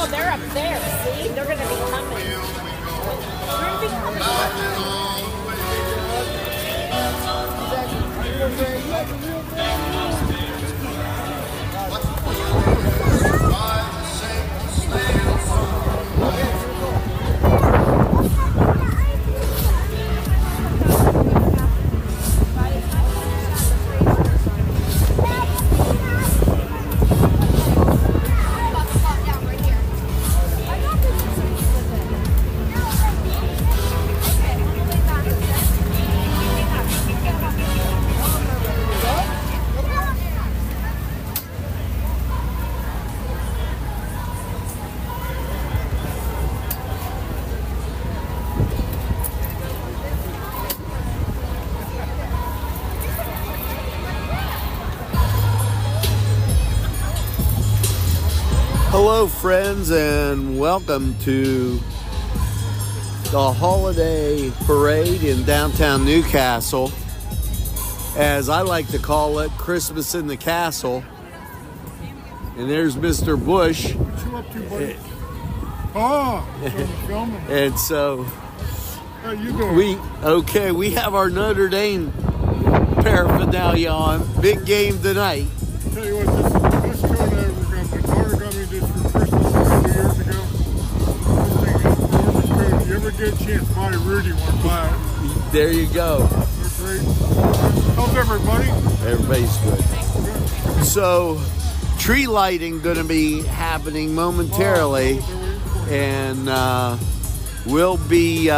Oh, they're up there. See? They're going to be coming. They're going to be coming. Hello friends, and welcome to the holiday parade in downtown Newcastle. As I like to call it, Christmas in the Castle. And there's Mr. Bush. What you up to, buddy? Filming. And so how you doing? we have our Notre Dame paraphernalia on. Big game tonight. Tell you what, this coat my daughter got me this for Christmas a couple years ago. This thing is gorgeous coat. If you ever get a chance, buy Rudy one, buy it. There you go. They're great. How's everybody? Everybody's good. So, tree lighting going to be happening momentarily, and we'll be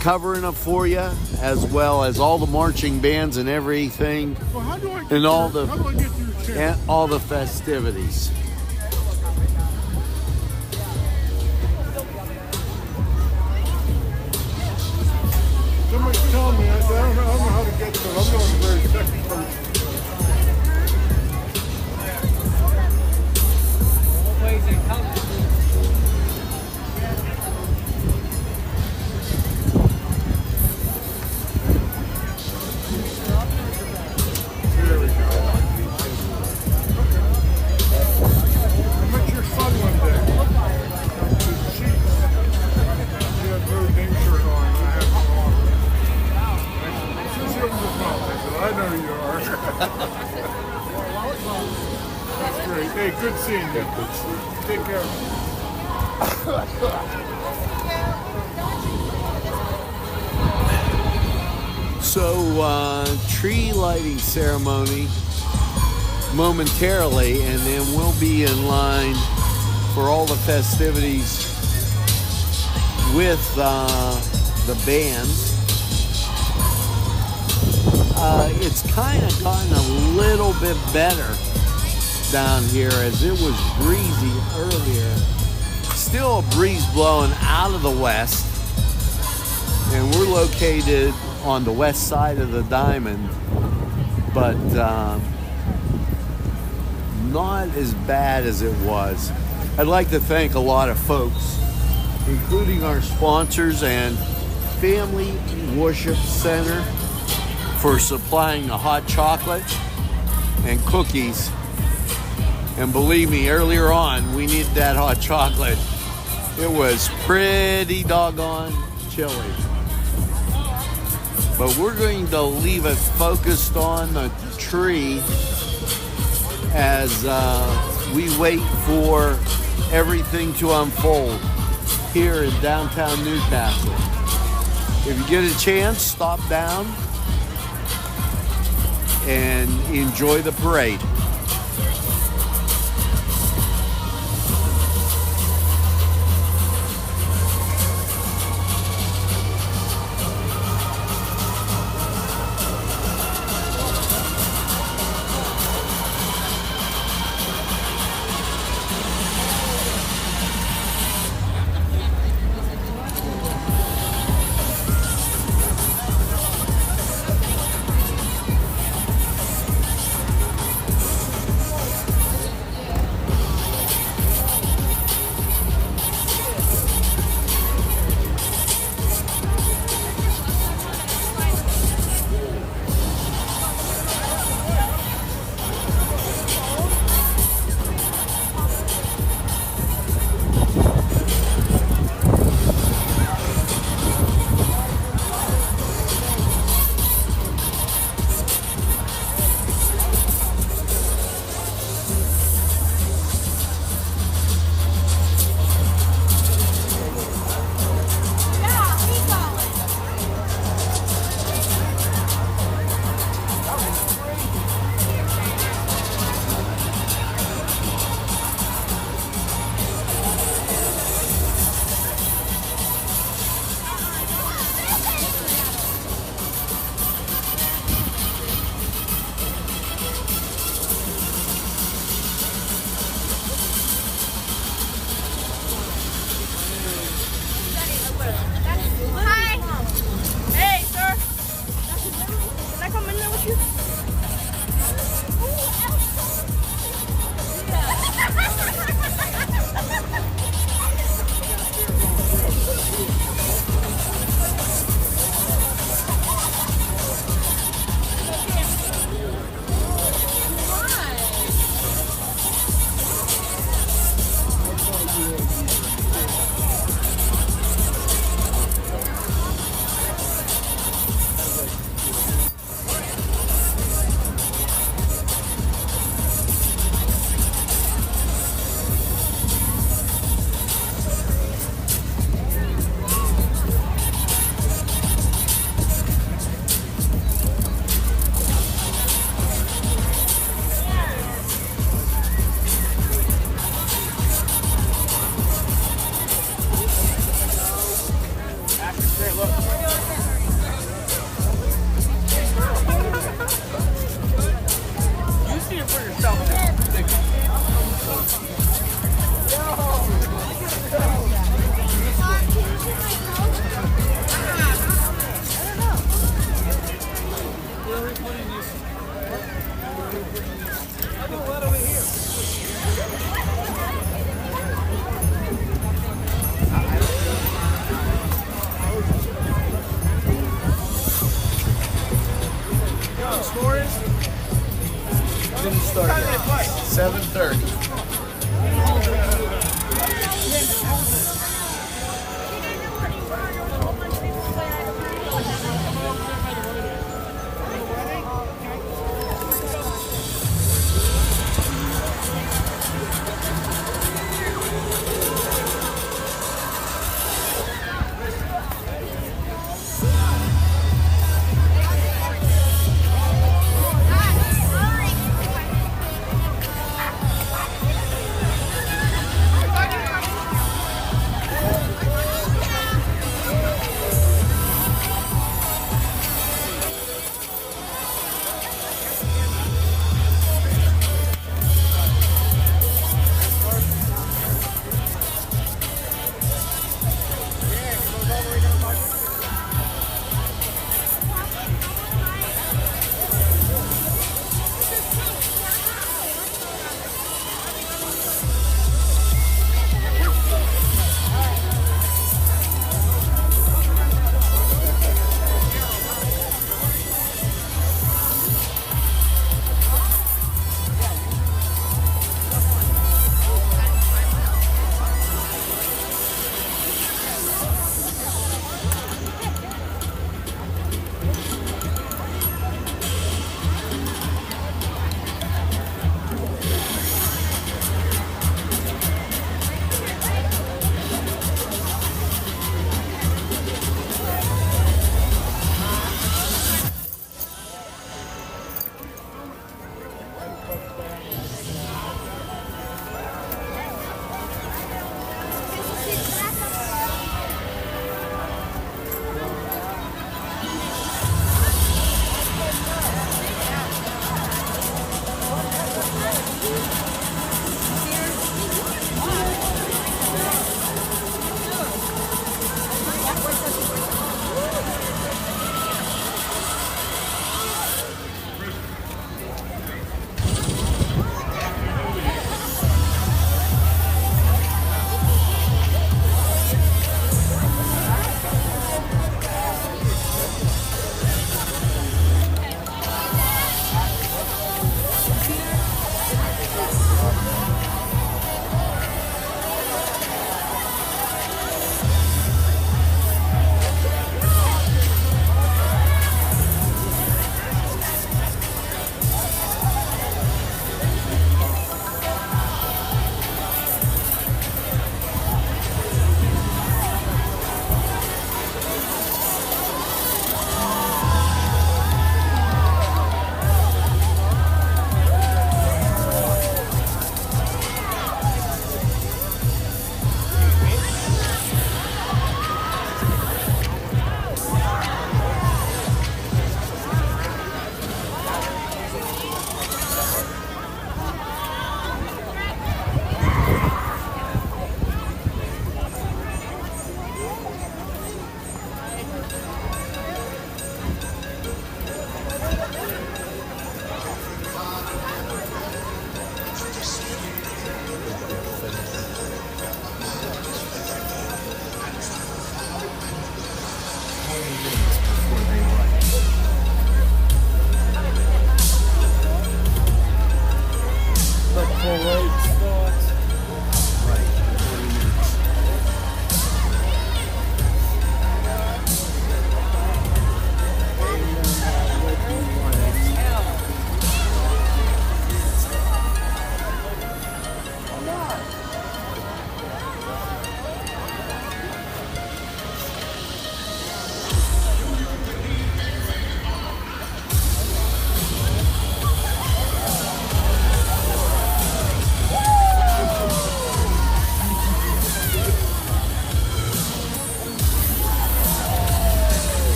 covering it for you, as well as all the marching bands and everything, Well, how do I get and all how do I get to your chair? and all the festivities. Somebody's telling me, I don't know how to get to it. I'm not a very second person. There we go. I met your son one day. His Chiefs. He had Notre Dame shirt on, and I had one on. I said, "Who's the phone?" I said, "I know you are." That's great. Hey, good seeing you. Take care. So, tree lighting ceremony momentarily, and then we'll be in line for all the festivities with the bands. It's kind of gotten a little bit better down here, as it was breezy earlier. Still a breeze blowing out of the west, and we're located on the west side of the diamond, but not as bad as it was. I'd like to thank a lot of folks, including our sponsors and Family Worship Center, for supplying the hot chocolate and cookies. And believe me, earlier on, we needed that hot chocolate. It was pretty doggone chilly. But we're going to leave it focused on the tree as we wait for everything to unfold here in downtown Newcastle. If you get a chance, stop down and enjoy the parade.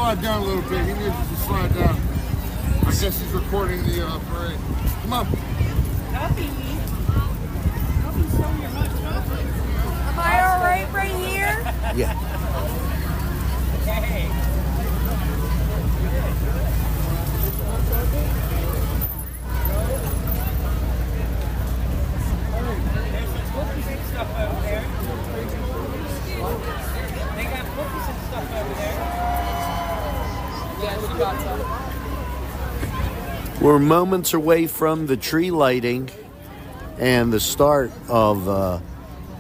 slide down a little bit. He needs to slide down. I guess he's recording the parade. Come on. Am I all right here? Yeah. Hey. There's some cookies and stuff over there. They got cookies and stuff over there. Yeah, we got some. We're moments away from the tree lighting and the start of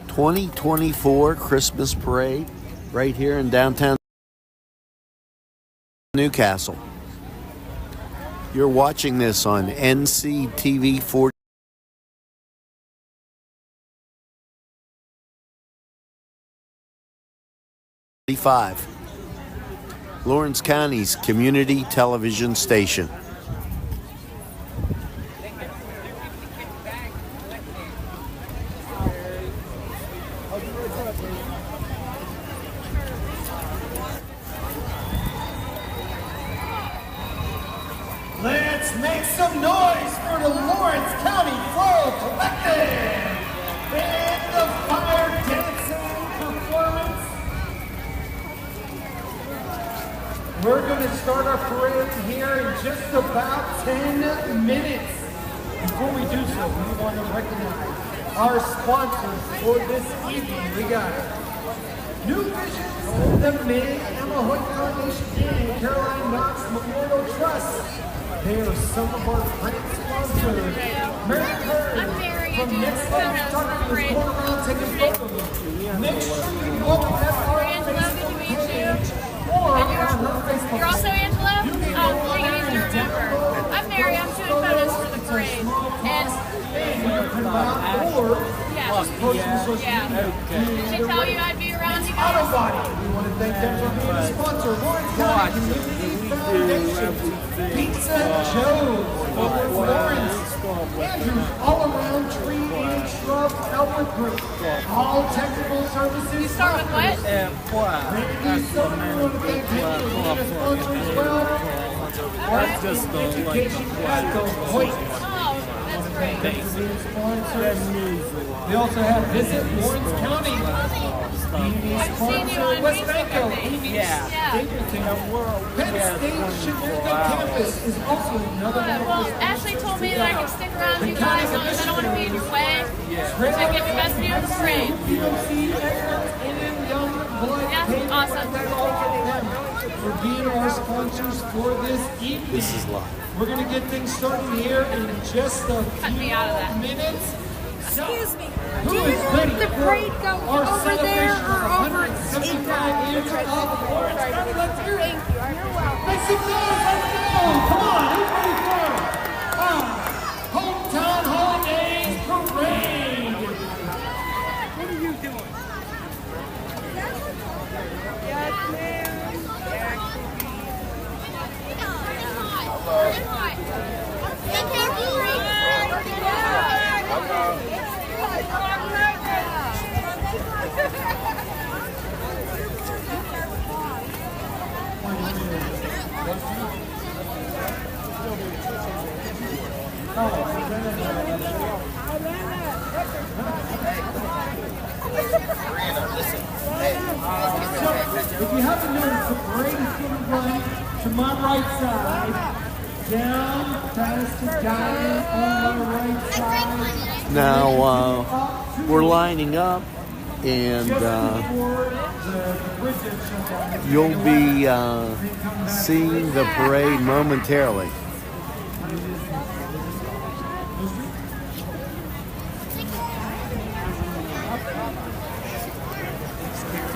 2024 Christmas parade right here in downtown Newcastle. You're watching this on NCTV45. Lawrence County's community television station. Let's make some noise for the Lawrence County Flow Collective and the fire dancing performance. We're going to start our parade here in just about 10 minutes. Before we do so, we want to recognize our sponsors for this evening. We got New Visions, the Mid-Amahoy Foundation, and Caroline Knox Memorial Trust. They are some of our great sponsors. Mary Curry from Next Level Photography is going around taking photos. Make sure you look at our Facebook page or on her Facebook. You're also Angela? Oh, pretty easy to remember. I'm Mary. I'm doing photos for the parade. And did she tell you I'd be around you guys? Autobody. We want to thank them for being a sponsor. Lawrence County Community Foundation. Pizza Joe's for Lawrence. Andrews All Around Tree and Shrub Outlet Group. All technical services. You start with what? Randy Silver, we want to thank him for being a sponsor as well. Arts and Education at the Hoyt. Oh, that's great. Thank you for being sponsors. We also have Visit Lawrence County. I've seen you on West Facebook, Banko. I think. Yeah. Penn State Shenango Campus is also another one of Well, those. Ashley told me that I can stick around you guys as long as I don't want to be in your way. So I get the best view of the parade. You don't see excellence in young blood. Yeah, paint. awesome. That's all for them. For being our sponsors for this evening. This is live. We're going to get things started here in just a Cut me out of that. few minutes. Excuse me. Who Do you is ready want the for parade go our over there celebration of or over 175 years of Lawrence County? Let's hear it. Thank you. You're welcome. Make some noise. Let's go. Come on. Who's ready for our Hometown Holidays Parade? What are you doing? Yes, ma'am. If you haven't noticed, the parade is going to run to my right side, down past the diamond on the right side. Now we're lining up, and you'll be seeing the parade momentarily.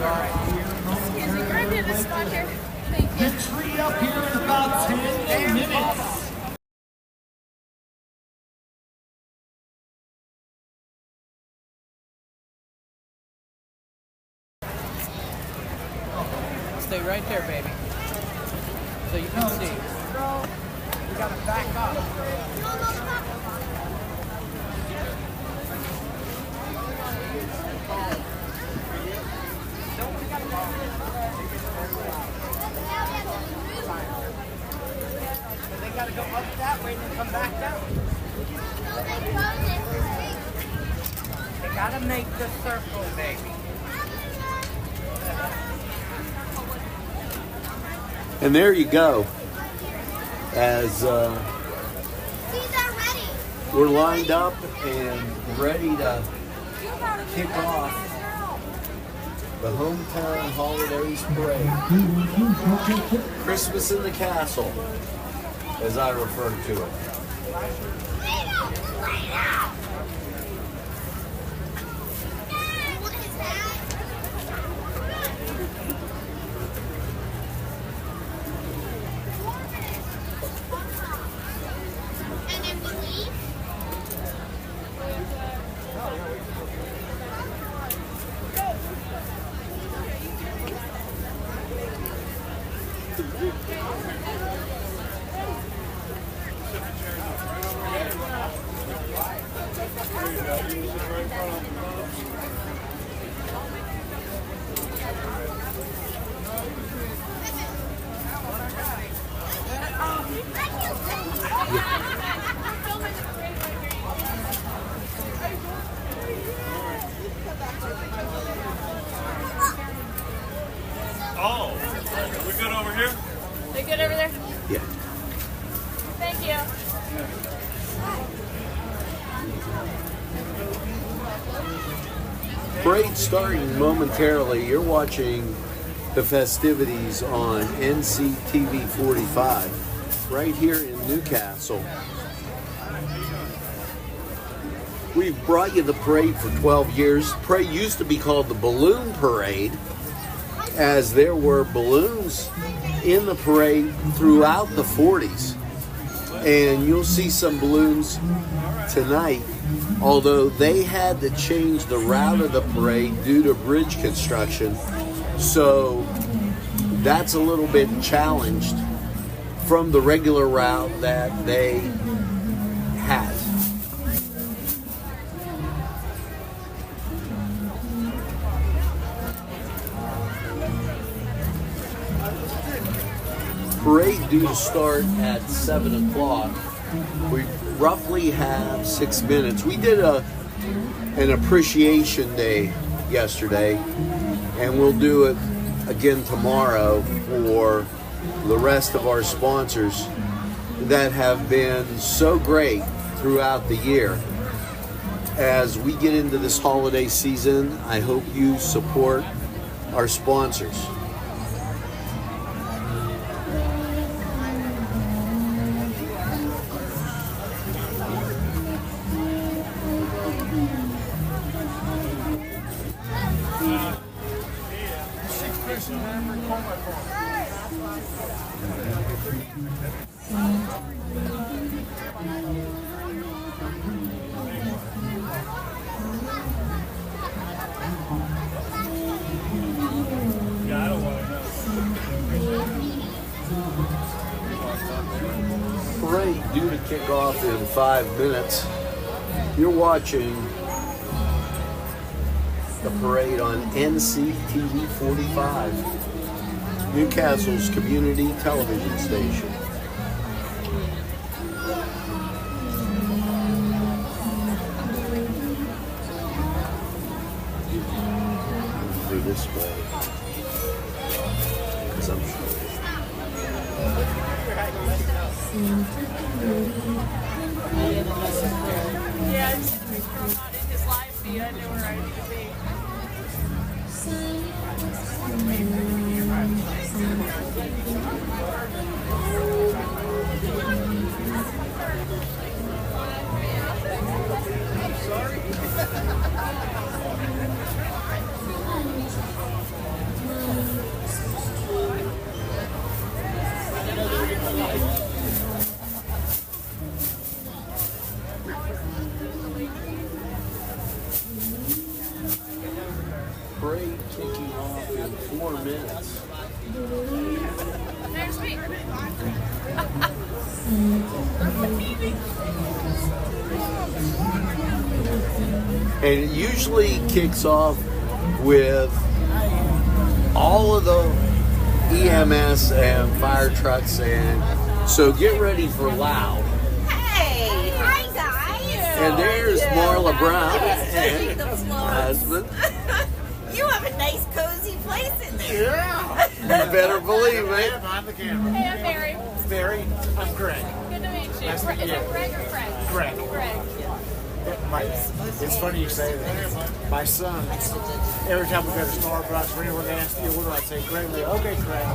Excuse me, I'm in a spot here. Thank you. The tree up here in about 10 minutes. Stay right there, baby. So you can see. You gotta back up. way to come back down. They gotta make the circle, baby. And there you go. As we're lined up and ready to kick off the Hometown Holidays Parade. Christmas in the Castle, as I refer to it. Oh, we good over here? They good over there? Yeah. Thank you. Parade starting momentarily. You're watching the festivities on NCTV45 right here in Newcastle. We've brought you the parade for 12 years. Parade used to be called the Balloon Parade, as there were balloons in the parade throughout the 40s. And you'll see some balloons tonight, although they had to change the route of the parade due to bridge construction. So that's a little bit challenged from the regular route that they had. Parade due to start at 7 o'clock. We roughly have 6 minutes. We did an appreciation day yesterday, and we'll do it again tomorrow for the rest of our sponsors that have been so great throughout the year. As we get into this holiday season, I hope you support our sponsors. Parade due to kick off in 5 minutes. You're watching the parade on NCTV45, Newcastle's community television station. Through this way, because I'm sure. Yeah, I'm just in his live feed. I know where I need to be. Parade kicking off in 4 minutes. There's me. And it usually kicks off with all of the EMS and fire trucks, and so get ready for loud. And there's Marla Brown Sweeping and the floors. husband. You have a nice cozy place in there. Yeah. You better believe it. Behind the camera. Hey, I'm Mary. Barry, I'm Greg. Good to meet you. Nice to Is meet it you. Greg or Fred? Greg. Greg. It's funny you say that. My son, every time we go to Starbucks or anyone asks you, what do I say? Greg, they okay, Greg.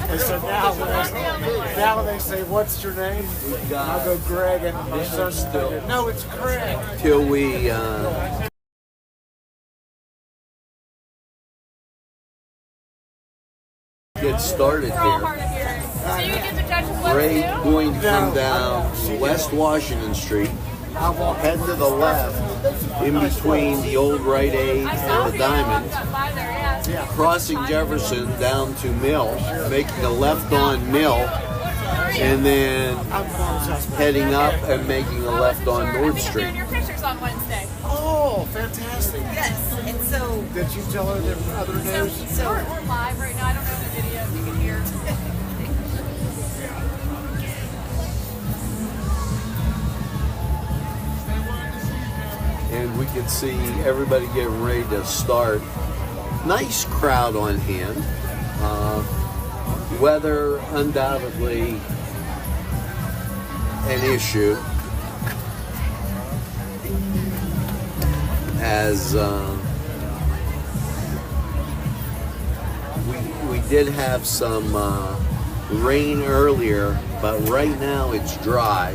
And so now when they say, what's your name? I'll go Greg, and my son still. No, it's Greg. Till we get started We're all here. hard of hearing. So you get the judge's list Ray too? going to come down West Washington Street, head to the left in between the old Rite Aid I saw and the people Diamond, walk by there, yes. crossing Jefferson down to Mill, making a left on Mill, and then heading up and making a left on I North think I'm Street. doing your pictures on Wednesday. Oh, fantastic. Yes, and so Did you tell her the other news? So we're live right now. I don't know the video if you can hear. And we can see everybody getting ready to start. Nice crowd on hand. Weather undoubtedly an issue, as we did have some rain earlier, but right now it's dry,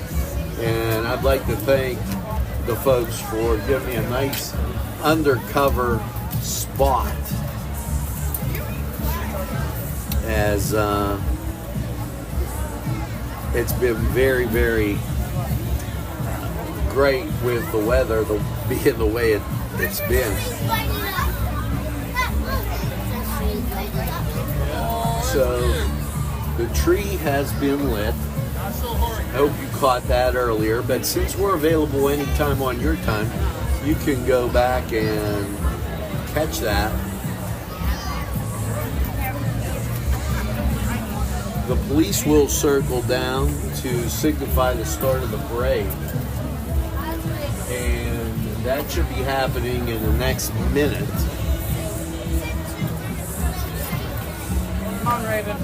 and I'd like to thank the folks for giving me a nice undercover spot, as it's been very, very great with the weather being the way it's been. So the tree has been lit. I hope you caught that earlier, but since we're available anytime on your time, you can go back and catch that. The police will circle down to signify the start of the parade, and that should be happening in the next minute. Come on, Raven.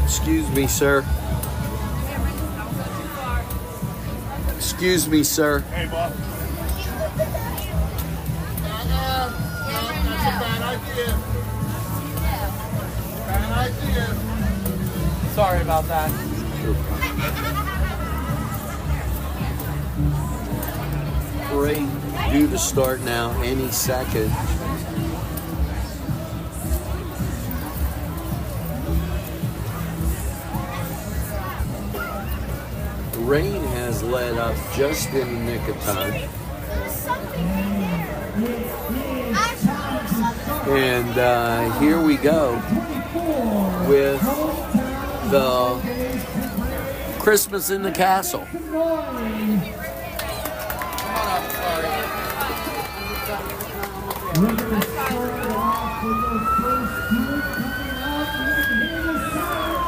Excuse me, sir. Excuse me, sir. Hey, Bob. That's a bad idea. Bad idea. Sorry about that. Parade due to start now any second. The rain has let up just in the nick of time. And here we go with the Christmas in the Castle. Come on up, sorry. We're going to start off with the first group coming out in the south.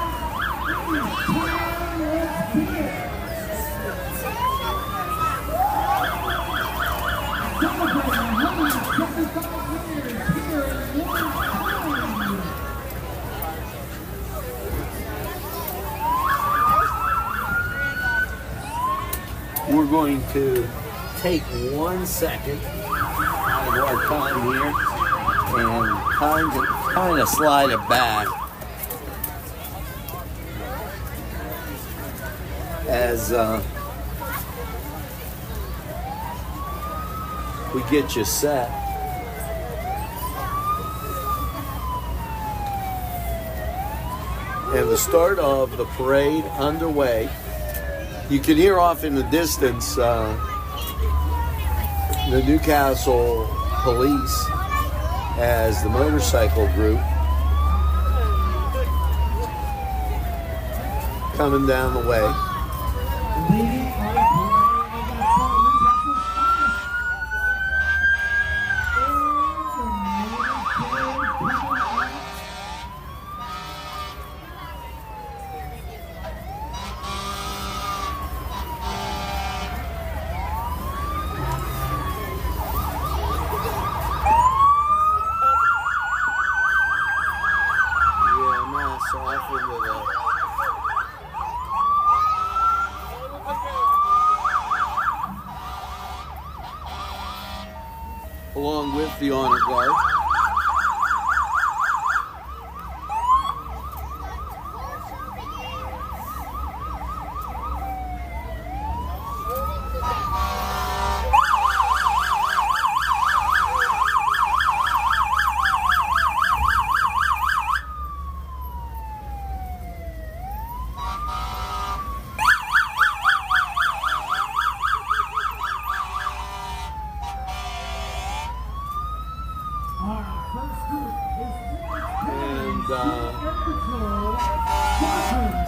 Celebrating 175 years here in Warren County. We're going to take 1 second out of our time here and kind of slide it back as we get you set. And the start of the parade underway. You can hear off in the distance the Newcastle police as the motorcycle group coming down the way. Leading our parade is the Newcastle along with the honor guard.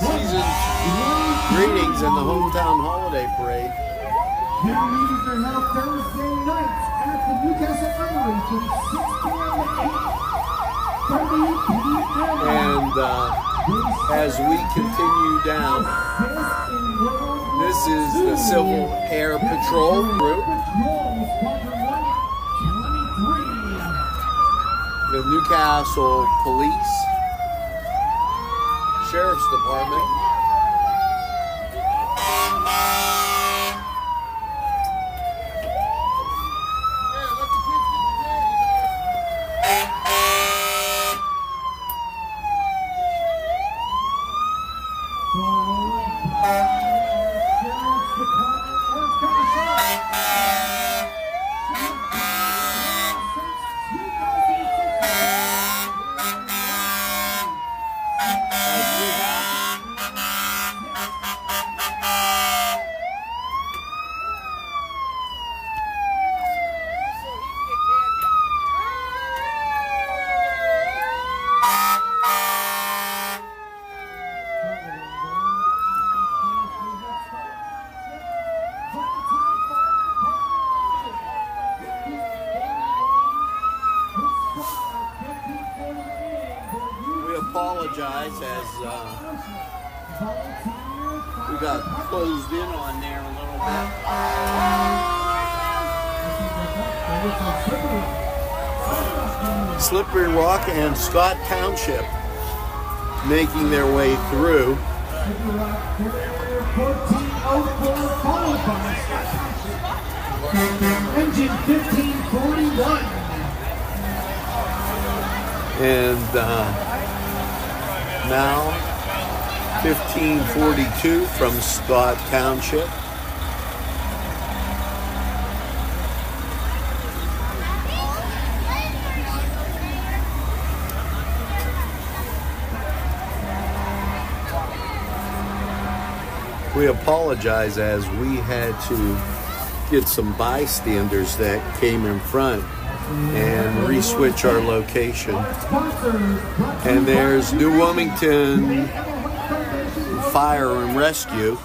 Season greetings in the hometown holiday parade. Their meetings are held Thursday nights at the Newcastle Armory from 6 p.m. to 8:30 p.m. And as we continue down, this is the Civil Air Patrol group, the Newcastle Police, Sheriff's Department, apologize as we got closed in on there a little bit. Slippery Rock and Scott Township making their way through. Engine 1541. And now 1542 from Scott Township. We apologize as we had to get some bystanders that came in front and re-switch our location. And there's New Wilmington Fire and Rescue.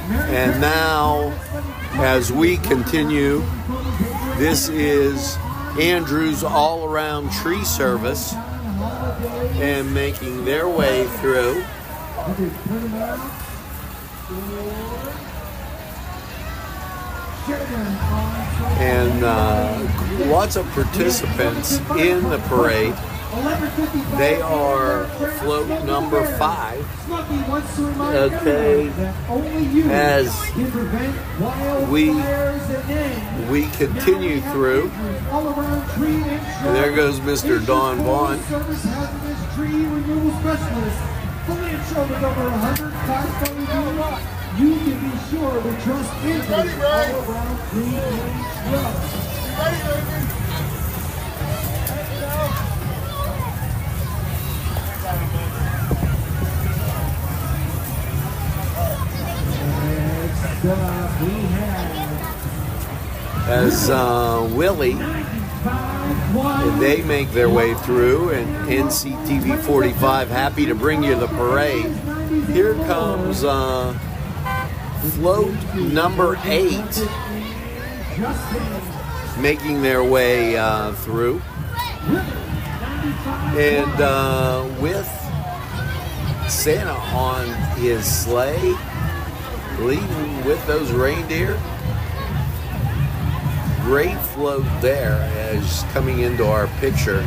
And now, as we continue, this is Andrews All Around Tree Service and making their way through. And lots of participants in the parade. They are float number 5. Okay, as we continue through, and there goes Mr. Don Vaughn. You can be sure to trust Andrews all around Tree Road. As Willie, they make their way through, and NCTV45 happy to bring you the parade. Here comes float number 8 making their way through, and with Santa on his sleigh leading with those reindeer. Great float there as coming into our picture.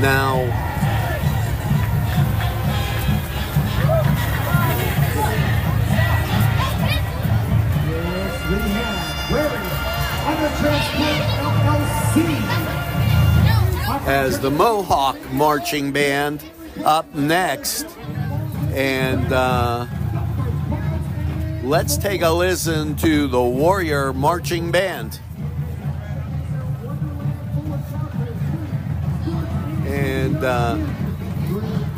Now, as the Mohawk Marching Band up next. And let's take a listen to the Warrior Marching Band. And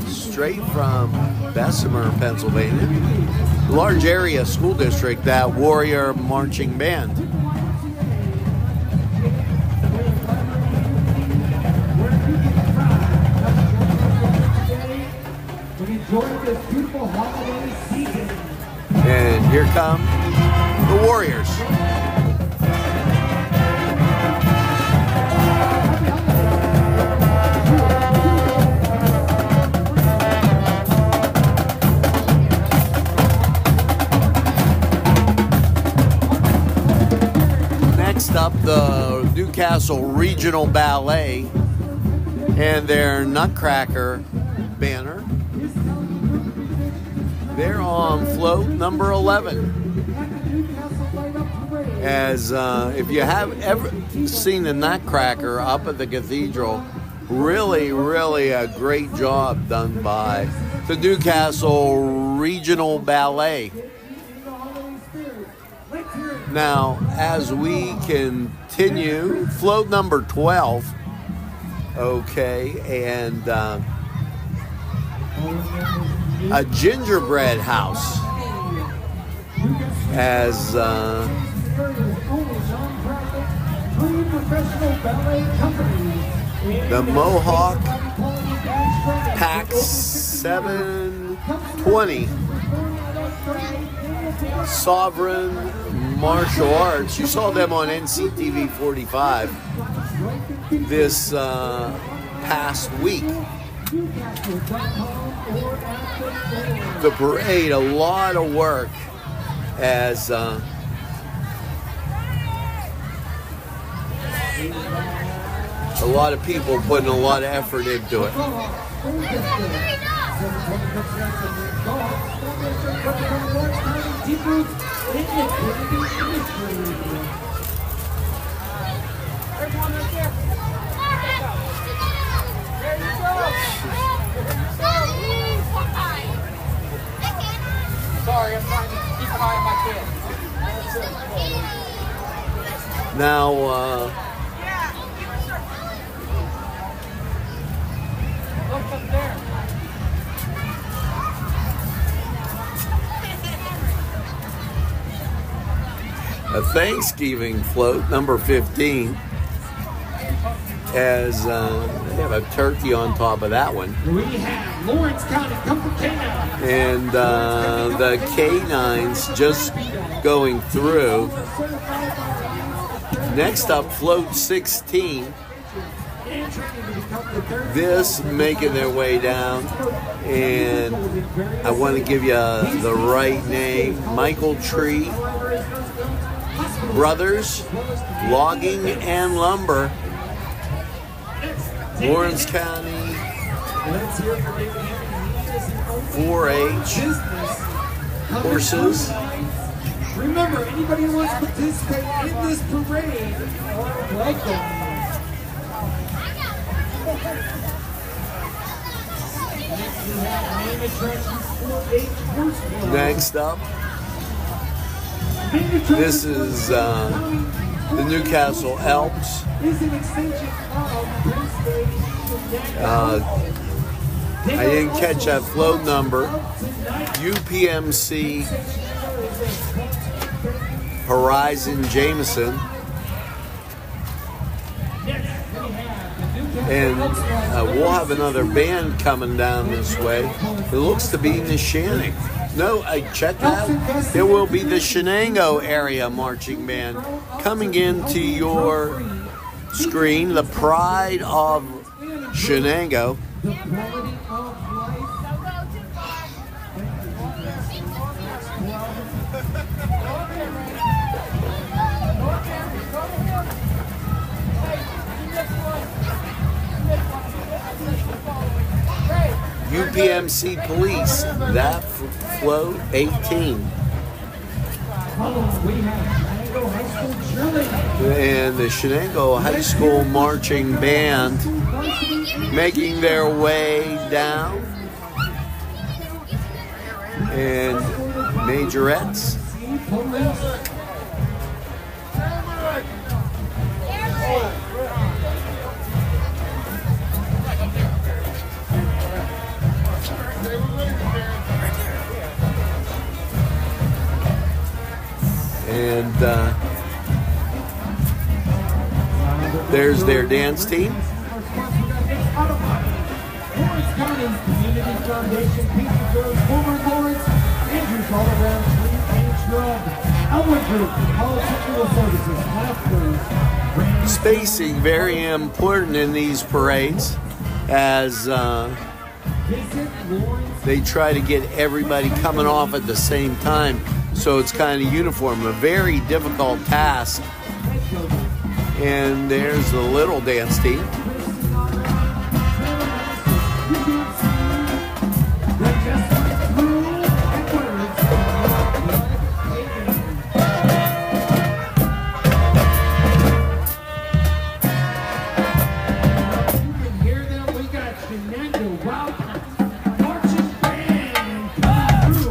straight from Bessemer, Pennsylvania, large area school district, that Warrior Marching Band. And here come the Warriors. Next up, the Newcastle Regional Ballet and their Nutcracker banner. They're on float number 11. As if you have ever seen the Nutcracker up at the cathedral, really a great job done by the Newcastle Regional Ballet. Now, as we continue, float number 12, okay, and a gingerbread house, as the Mohawk Pack 720 Sovereign Martial Arts. You saw them on NCTV45 this past week. The parade, a lot of work, as a lot of people putting a lot of effort into it. Sorry, I'm trying to keep an eye on my kid. Now, Look up there. a Thanksgiving float, number 15, as they have a turkey on top of that one. We have Lawrence County Comfort Canine. And the canines just going through. Next up, float 16. This making their way down. And I want to give you the right name. Michael Tree Brothers, Logging and Lumber. Lawrence County 4-H horses. Remember, anybody who wants to participate in this parade are welcome. Next up, this is the Newcastle Elks. I didn't catch that float number. UPMC Horizon Jameson. And we'll have another band coming down this way. It looks to be Nishanning. No, check that. There will be the Shenango area marching band coming into your screen. The Pride of Shenango. UPMC Police, that float 18. And the Shenango High School Marching Band making their way down. And majorettes. And there's their dance team. Lawrence County Community Foundation, Pizza Girls, former Lawrence, Andrews All Around Tree and Shrub, Elwood Group, All Technical Services, Laughters. Spacing very important in these parades, as they try to get everybody coming off at the same time, so it's kind of uniform. A very difficult task. And there's the little dance team.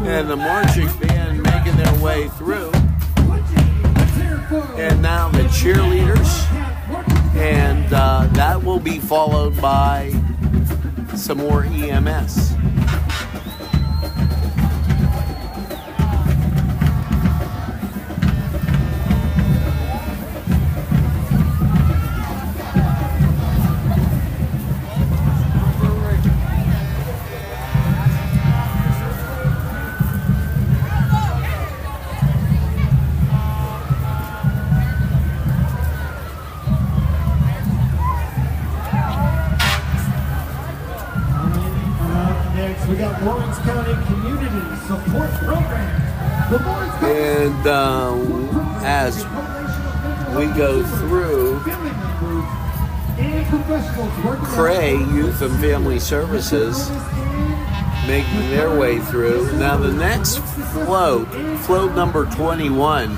And the marching band making their way through. And now the cheerleaders. And that will be followed by some more EMS. We got Lawrence County Community Support Program. The Lawrence County And as we go through Cray Youth and Family Services, making their way through. Now the next float number 21,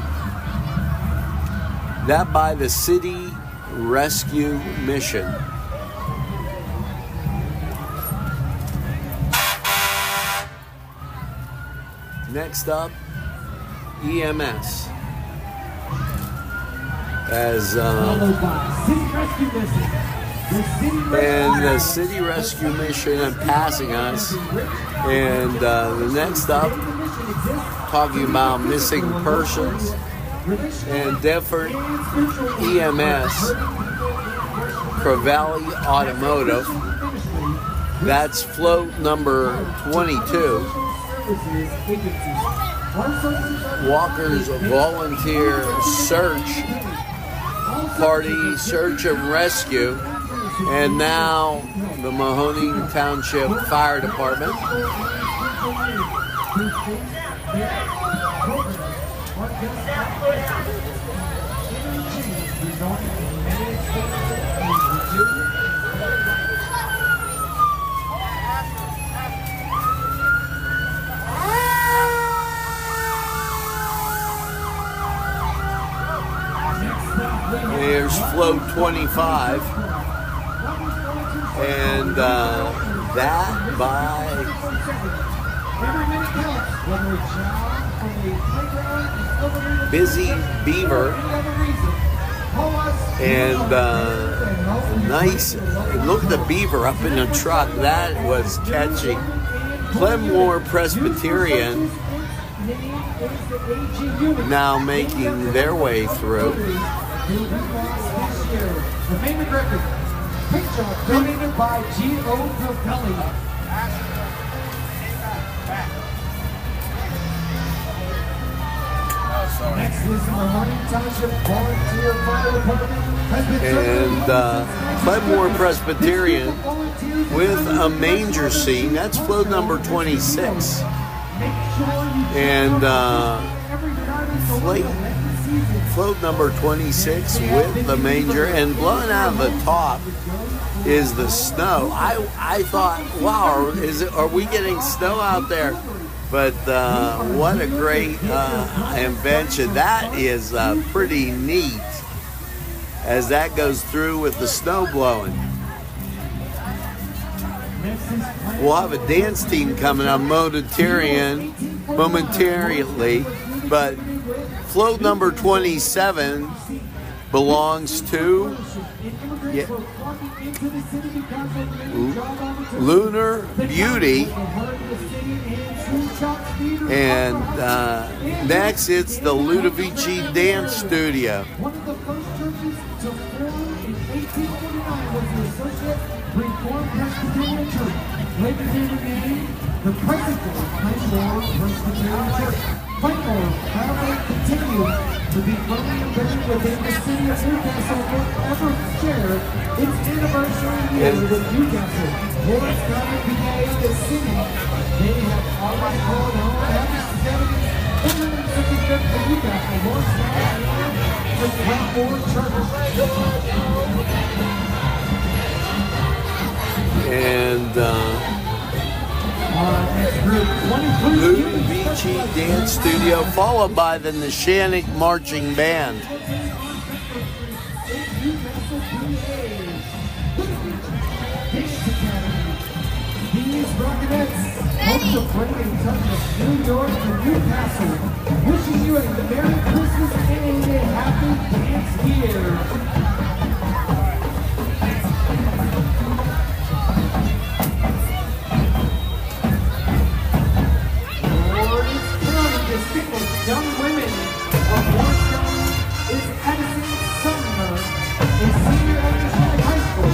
that by the City Rescue Mission. Next up, EMS. As and the City Rescue Mission and passing us. And the next up, talking about missing persons and different EMS. Valley Automotive. That's float number 22. Walker's Volunteer Search Party, Search and Rescue, and now the Mahoning Township Fire Department. There's float 25, and that by Busy Beaver, and nice. Look at the beaver up in the truck. That was catchy. Glenmore Presbyterian now making their way through. The famous record, picture donated by G.O. Propelli. Next is the Mahoning Township Volunteer Fire Department. And Glenmore Presbyterian with a manger scene. That's float number 26. And float number 26 with the manger, and blowing out of the top is the snow. I thought, wow, are we getting snow out there? But what a great invention. That is pretty neat as that goes through with the snow blowing. We'll have a dance team coming up momentarily, but float number 27 belongs to Lunar Beauty. And next, it's the Ludovici Dance Studio. One of the first churches to form in 1849 was the Associate Reformed Presbyterian Church. Later they renamed the present-day Plainmore Presbyterian Church. Plainmore proudly continued to be firmly embedded within the city of Newcastle forever share its anniversary year with Newcastle. Lawrence County, PA, the city, they have always called home happy 175th for Newcastle. Lawrence County, the Plainmore Church. And Ludovici Dance Studio, followed by the Neshannock Marching Band. These Rockettes hope to bring a touch of New York to Newcastle. Wishing you a Merry Christmas and a Happy Dance Year. Young women of Lawrence County is Addison Sumner, a senior at Neshannock High School.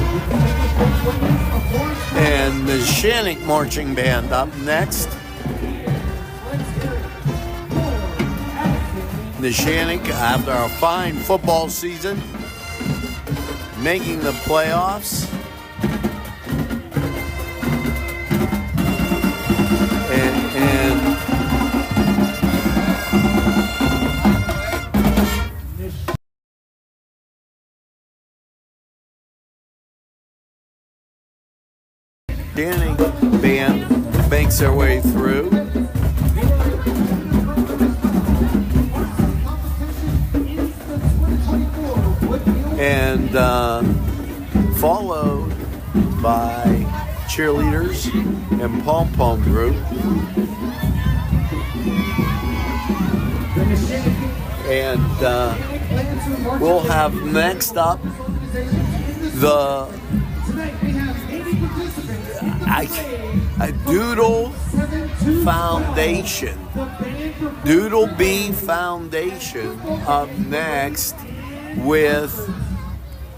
And the Neshannock Marching Band up next. Neshannock, after a fine football season, making the playoffs. Neshannock band makes their way through. And followed by cheerleaders and pom-pom group. And we'll have next up the Doodle Foundation. Doodle Bee Foundation up next with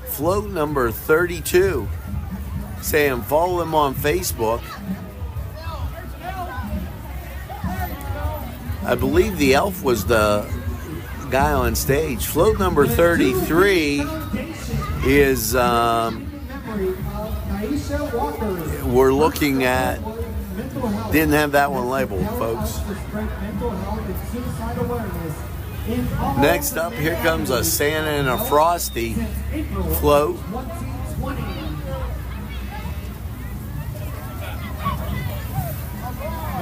float number 32. Saying follow them on Facebook. I believe the elf was the guy on stage. Float number 33 is we're looking at, didn't have that one labeled, folks. Next up, here comes a Santa and a Frosty float.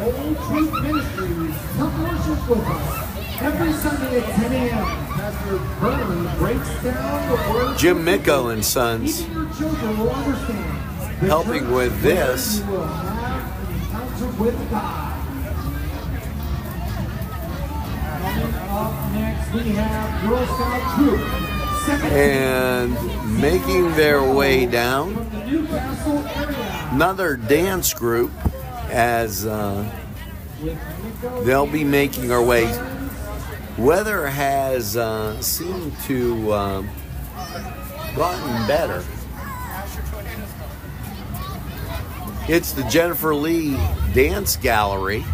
Old Truth Ministries, come worship with us every Sunday at 10 a.m. Pastor Vern breaks down the word. Jim Micko and Sons Even your children will understand. helping with this. You will have an encounter with God. Coming up next, we have Girl Scout Troop. And making their way down, From the Newcastle area. another dance group as they'll be making our way. Weather has seemed to gotten better. It's the Jennifer Lee Dance Gallery.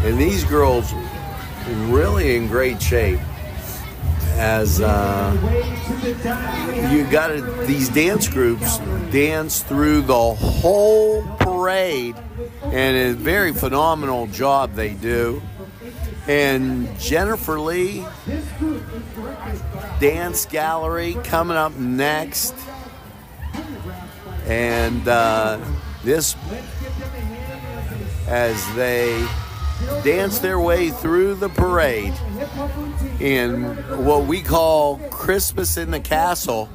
And these girls really in great shape. As you got these dance groups dance through the whole parade, and a very phenomenal job they do. And Jennifer Lee Dance Gallery coming up next, and this as they dance their way through the parade in what we call Christmas in the Castle.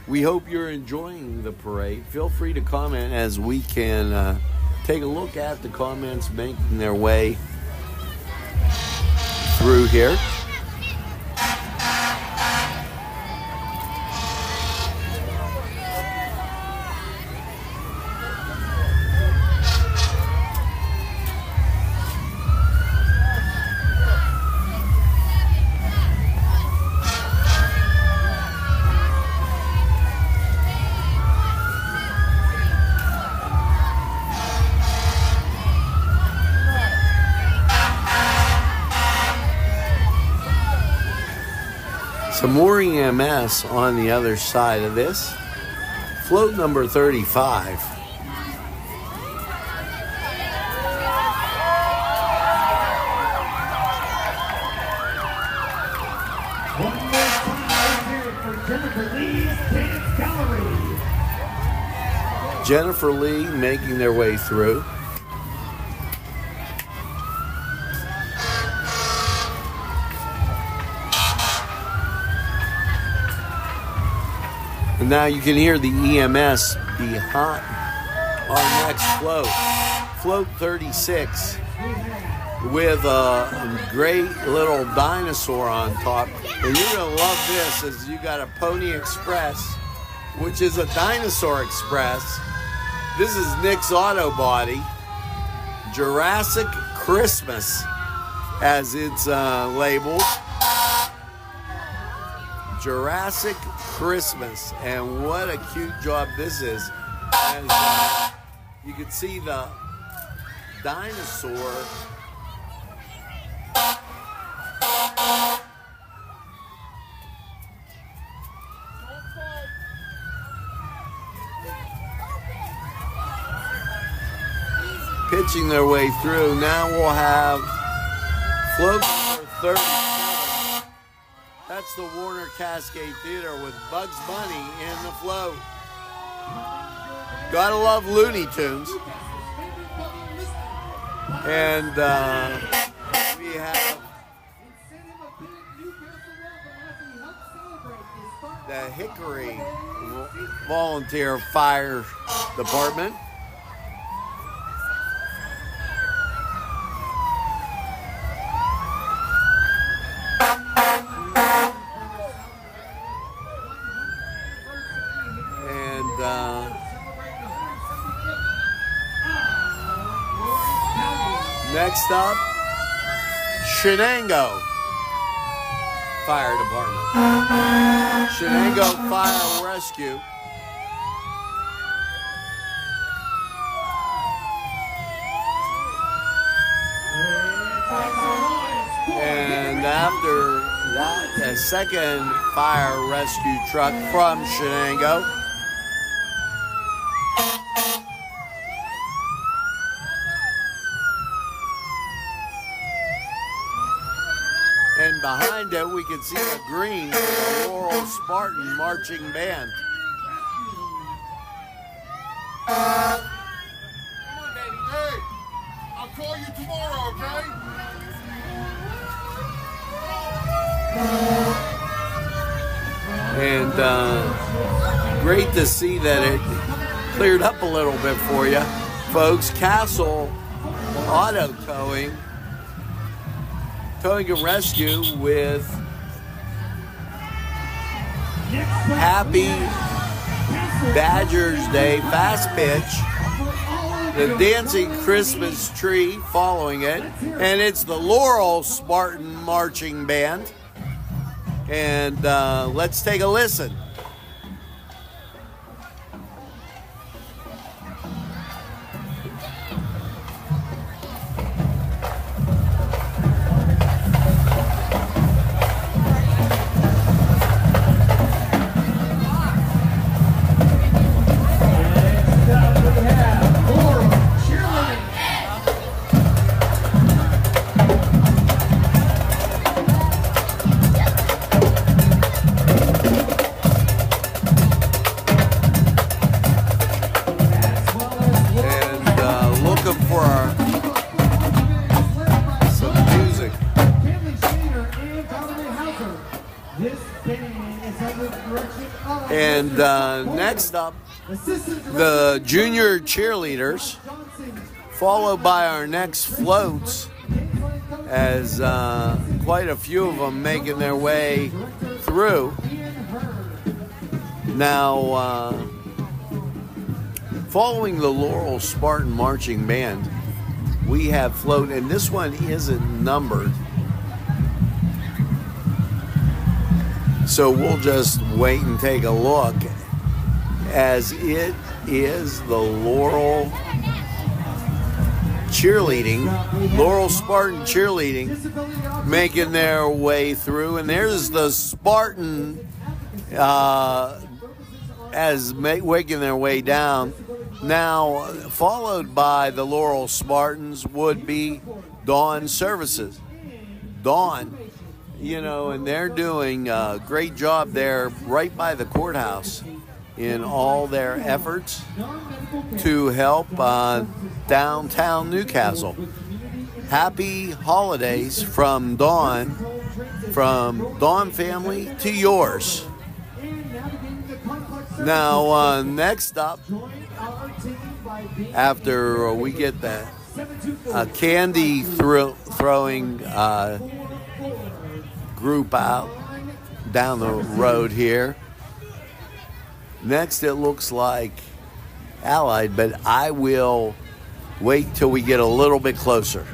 We hope you're enjoying the parade. Feel free to comment as we can take a look at the comments making their way through here. Some more EMS on the other side of this. Float number 35. One more time here for Jennifer Lee's Dance Gallery. Jennifer Lee making their way through. And now you can hear the EMS behind our next float. Float 36 with a great little dinosaur on top. And you're going to love this as you got a Pony Express, which is a Dinosaur Express. This is Nick's Auto Body. Jurassic Christmas as it's labeled. Jurassic Christmas, and what a cute job this is. As you can see the dinosaur pitching their way through. Now we'll have float number 37. That's the Warner Cascade Theater with Bugs Bunny in the float. Gotta love Looney Tunes. And we have the Hickory Volunteer Fire Department. Next up, Shenango Fire Department. Shenango Fire Rescue. And after that, a second fire rescue truck from Shenango. And behind it, we can see the green with the Laurel Spartan Marching Band. Come on, baby. Hey, I'll call you tomorrow, okay? And great to see that it cleared up a little bit for you, folks. Castle Auto Towing and Rescue with Happy Badgers Day Fast Pitch, the Dancing Christmas Tree following it, and it's the Laurel Spartan Marching Band. And let's take a listen. And next up, the junior cheerleaders, followed by our next floats, as quite a few of them making their way through. Now, following the Laurel Spartan Marching Band, we have float, and this one isn't numbered. So we'll just wait and take a look, as it is the Laurel Spartan cheerleading, making their way through. And there's the Spartan making their way down. Now, followed by the Laurel Spartans would be Dawn Services. Dawn, and they're doing a great job there right by the courthouse in all their efforts to help downtown Newcastle. Happy holidays from Dawn family to yours. Now, next up, after we get the candy throwing group out down the road here, next it looks like Allied, but I will wait till we get a little bit closer.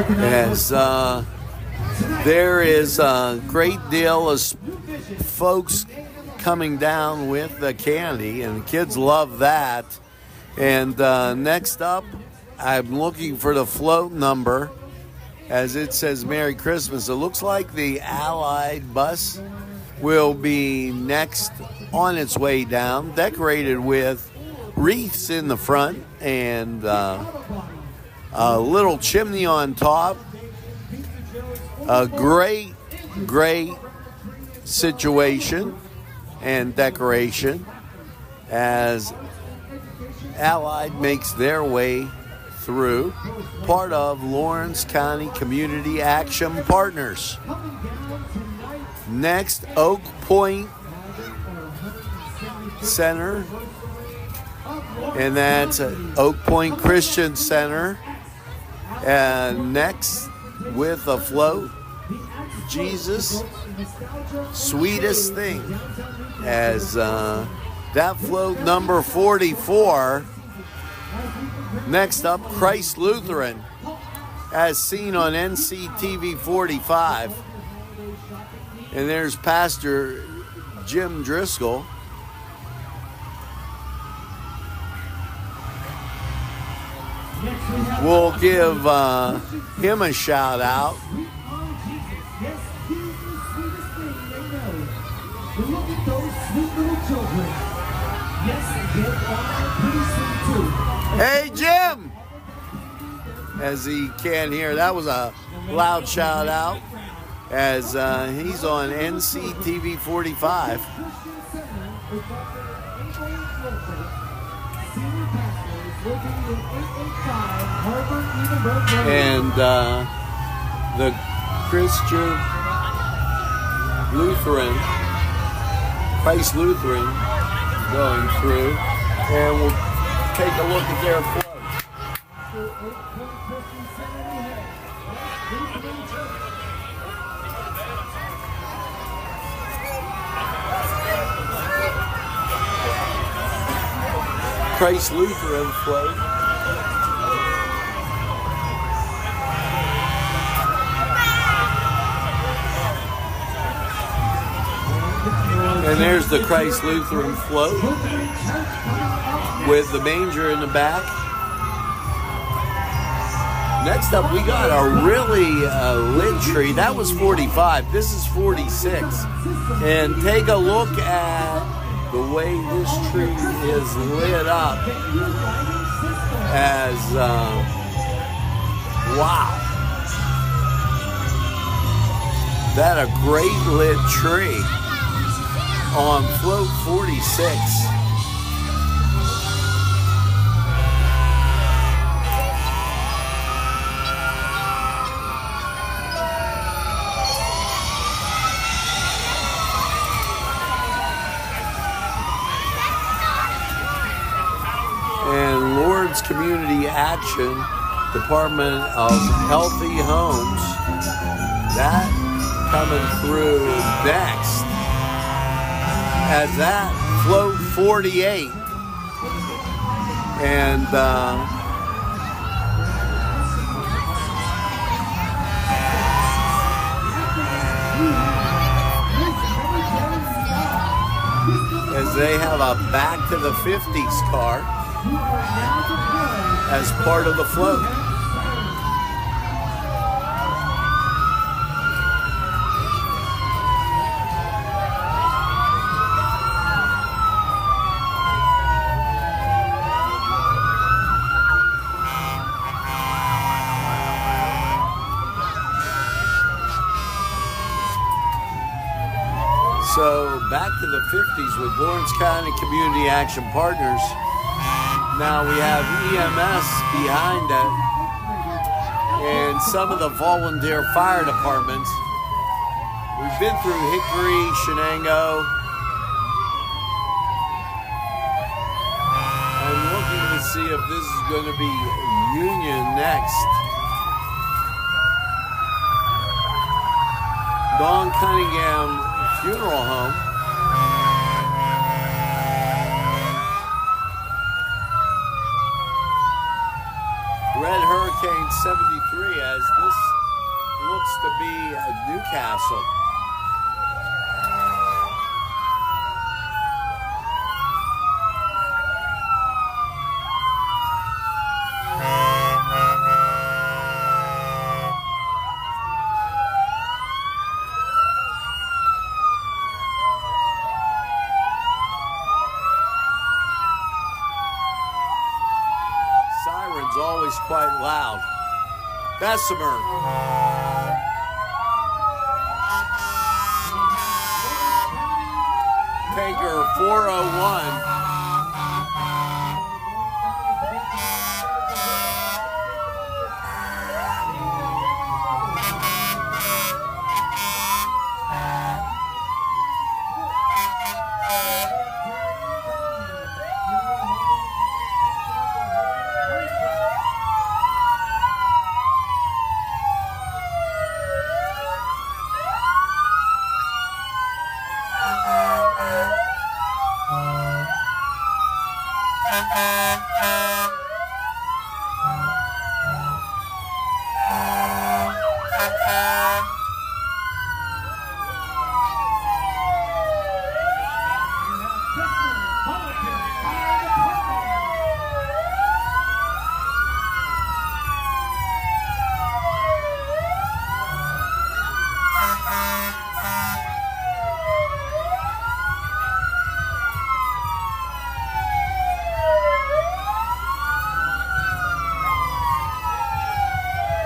As there is a great deal of folks coming down with the candy, and kids love that. And next up, I'm looking for the float number, as it says Merry Christmas. It looks like the Allied bus will be next on its way down, decorated with wreaths in the front and a little chimney on top. A great situation and decoration as Allied makes their way through, part of Lawrence County Community Action Partners. Next, Oak Point Center, and that's Oak Point Christian Center. And next, with a float, Jesus, Sweetest Thing, as that float number 44. Next up, Christ Lutheran, as seen on NCTV45. And there's Pastor Jim Driscoll. We'll give him a shout out. Hey, Jim! As he can't hear, that was a loud shout out, as he's on NCTV45. And the Christian Lutheran, Christ Lutheran, going through, and we'll take a look at their float. Christ Lutheran float. And there's the Christ Lutheran float with the manger in the back. Next up, we got a really lit tree. That was 45. This is 46. And take a look at the way this tree is lit up as, wow. That a great lit tree on float 46. And Lawrence Community Action Department of Healthy Homes, that coming through next as that float 48. And as they have a Back to the 50s car as part of the float. So back to the 50s with Lawrence County Community Action Partners. Now we have EMS behind it and some of the volunteer fire departments. We've been through Hickory, Shenango. I'm looking to see if this is going to be Union next. Don Cunningham Funeral Home. Red Hurricane 73 as this looks to be Newcastle. Siren's always quite loud. Bessemer. Tanker 401.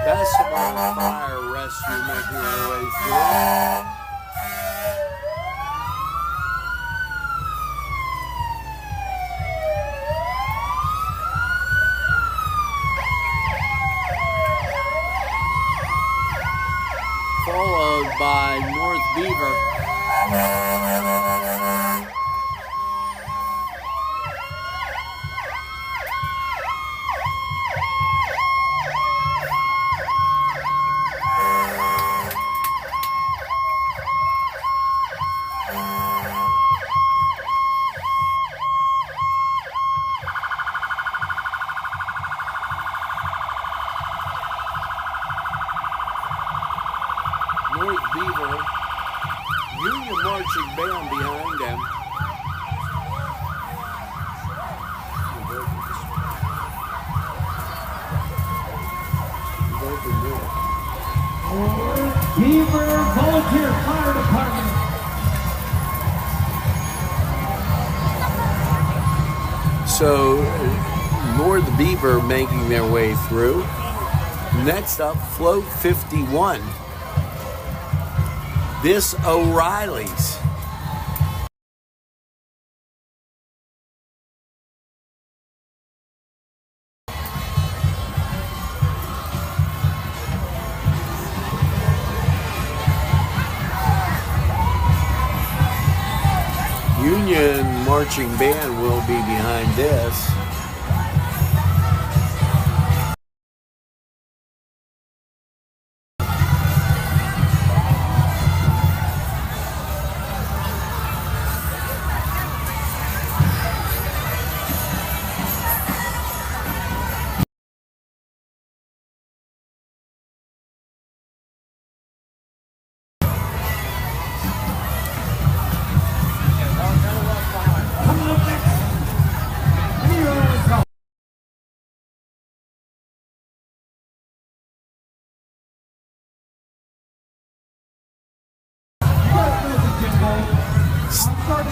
Bessemer Fire Rescue making their way through. Followed by North Beaver. North Beaver, Union Marching Band behind So, Lord the Beaver making their way through. Next up, Float 51. This O'Reilly's. Union marching band will be behind this.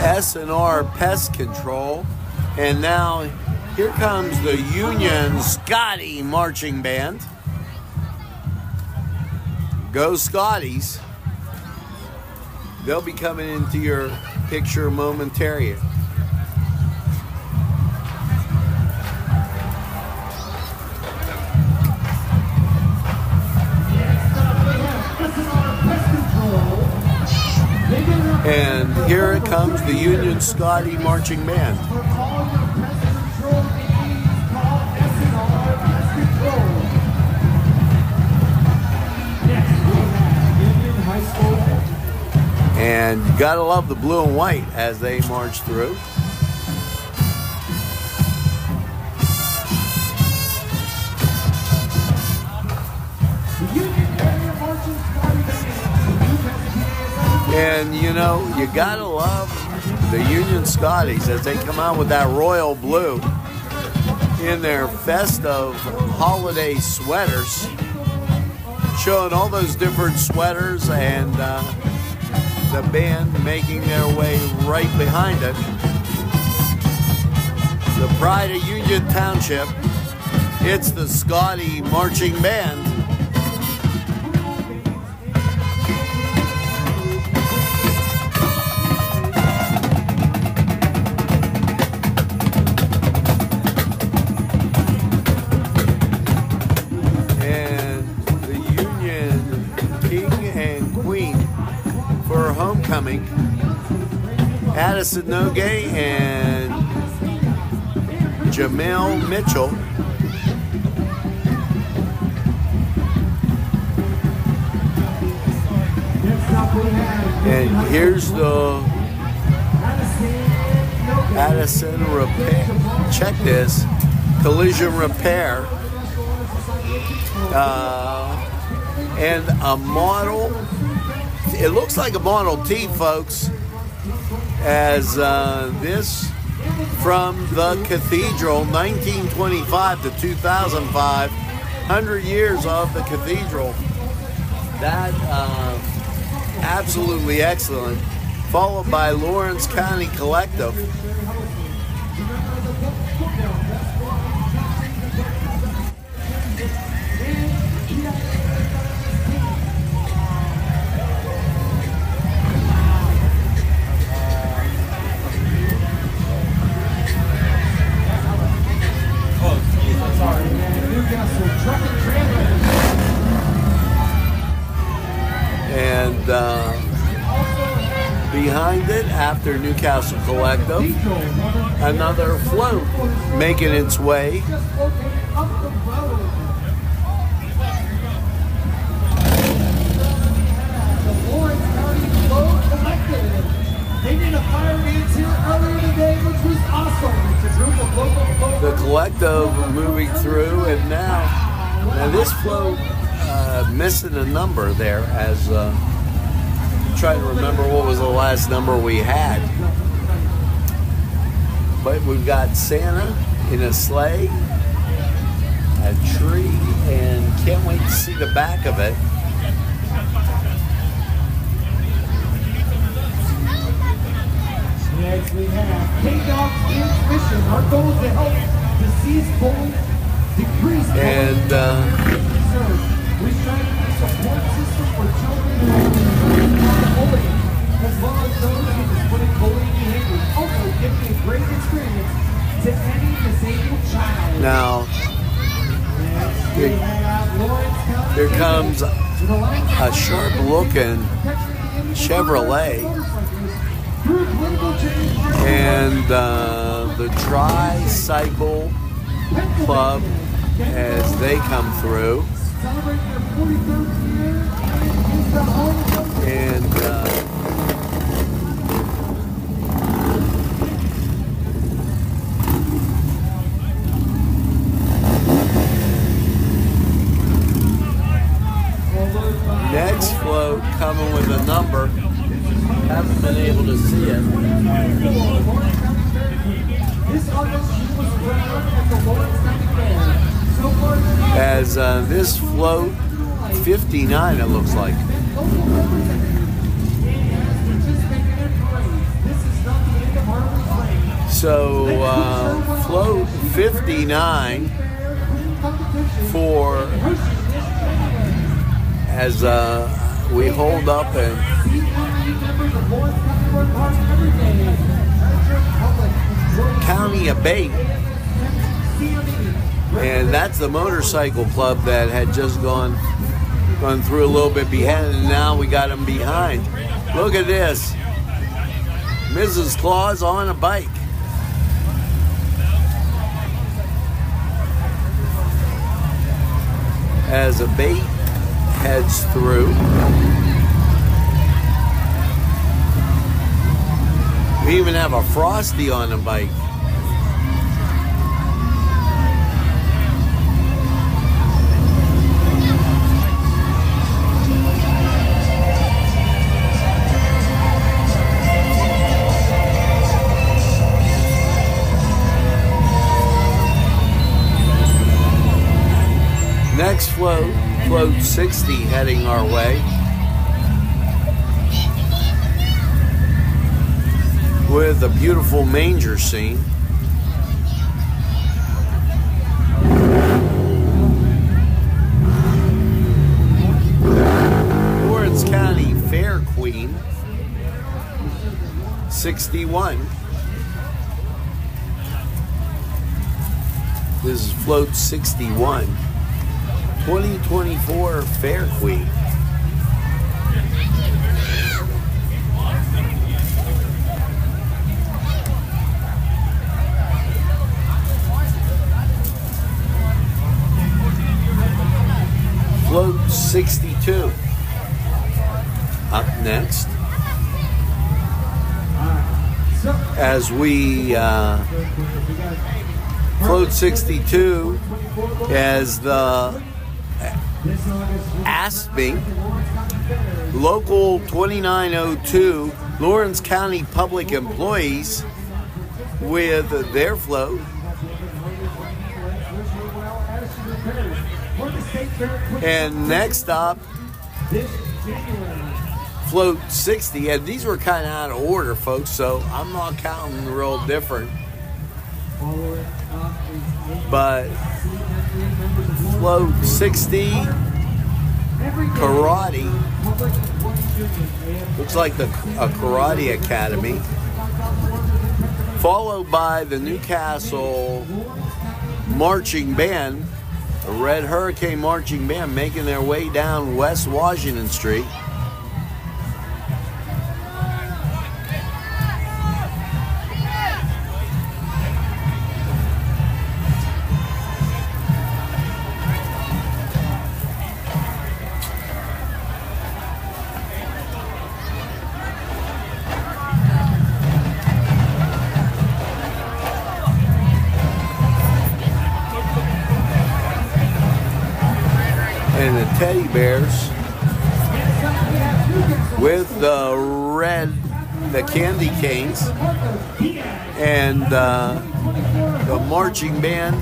S&R Pest Control. And now here comes the Union Scotty Marching Band. Go Scotties. They'll be coming into your picture momentarily. And here it comes, the Union Scotty Marching Band. And you gotta love the blue and white as they march through. And you know, you gotta love the Union Scotties as they come out with that royal blue in their festive holiday sweaters, showing all those different sweaters, and the band making their way right behind it. The pride of Union Township, it's the Scotty Marching Band. Homecoming, Addison Nogue and Jamel Mitchell. And here's the Addison Repair. Check this, collision repair, and a model. It looks like a Model T, folks, as this from the Cathedral, 1925 to 2005, 100 years of the Cathedral. That, absolutely excellent. Followed by Lawrence County Collective. And behind it, after Newcastle Collective, another float making its way. They did a fire dance here earlier today, which was awesome. It's a group of local The Collective moving through, and now this float missing a number there, as trying to remember what was the last number we had. But we've got Santa in a sleigh, a tree, and can't wait to see the back of it. Next we have K-Dog's Transmission. Our goal is to help deceased bullies decrease And we strive to be a support system for children who are bullying, as well as those who display bullying behavior. Also giving a great experience to any disabled child. now here comes a sharp-looking Chevrolet, and the Tricycle Club as they come through, and next float coming with a number. Haven't been able to see it. As this float 59, it looks like. So float 59 for as we hold up and County Abate, and that's the motorcycle club that had just gone through a little bit behind, and now we got them behind. Look at this, Mrs. Claus on a bike. As Abate heads through. We even have a Frosty on the bike. Next float, float 60 heading our way. With a beautiful manger scene. Lawrence County Fair Queen 61. This is float 61. 2024 Fair Queen. Float 62. Up next, as we float 62 as the ASPE Local 2902 Lawrence County Public Employees with their float. And next up, float 60, and these were kind of out of order, folks, so I'm not counting real different. But float 60, karate, looks like a karate academy, followed by the Newcastle marching band, a Red Hurricane marching band, making their way down West Washington Street. And the teddy bears with the candy canes and the marching band.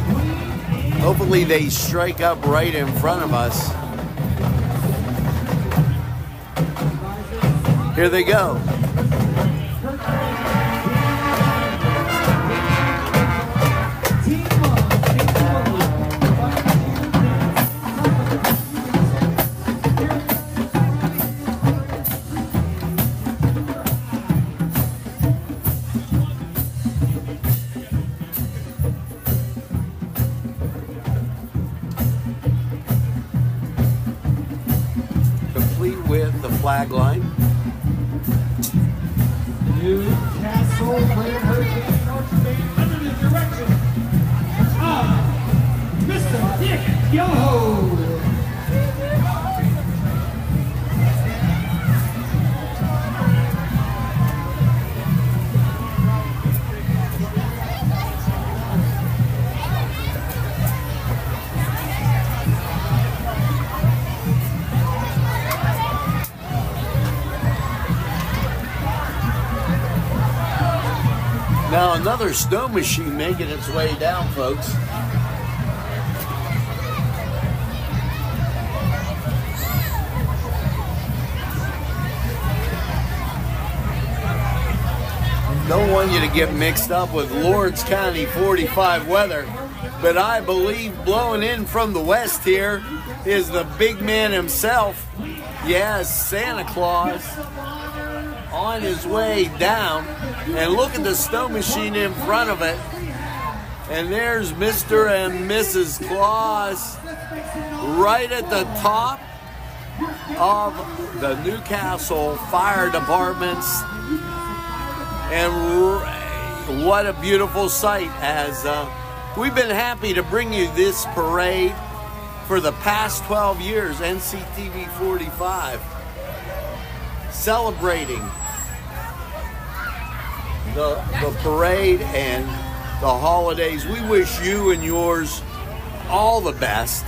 Hopefully they strike up right in front of us. Here they go. flag line. Newcastle Grand Hurricane Marching Band under the direction of Mr. Nick Yoho. Now another snow machine making its way down, folks. Don't want you to get mixed up with Lawrence County 45 weather, but I believe blowing in from the west here is the big man himself. Yes, Santa Claus on his way down. And look at the snow machine in front of it. And there's Mr. and Mrs. Claus right at the top of the Newcastle Fire Departments. And what a beautiful sight, as we've been happy to bring you this parade for the past 12 years, NCTV45, celebrating the parade and the holidays. We wish you and yours all the best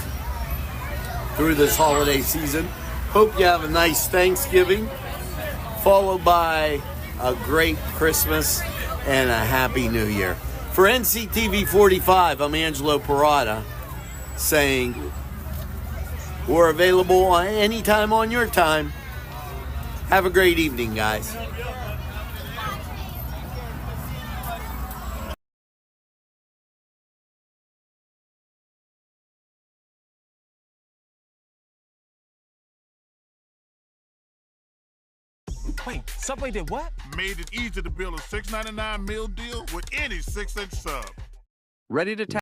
through this holiday season. Hope you have a nice Thanksgiving, followed by a great Christmas and a Happy New Year. For NCTV45, I'm Angelo Parada saying we're available anytime on your time. Have a great evening, guys. Wait, Subway did what? Made it easy to build a $6.99 meal deal with any 6-inch sub. Ready to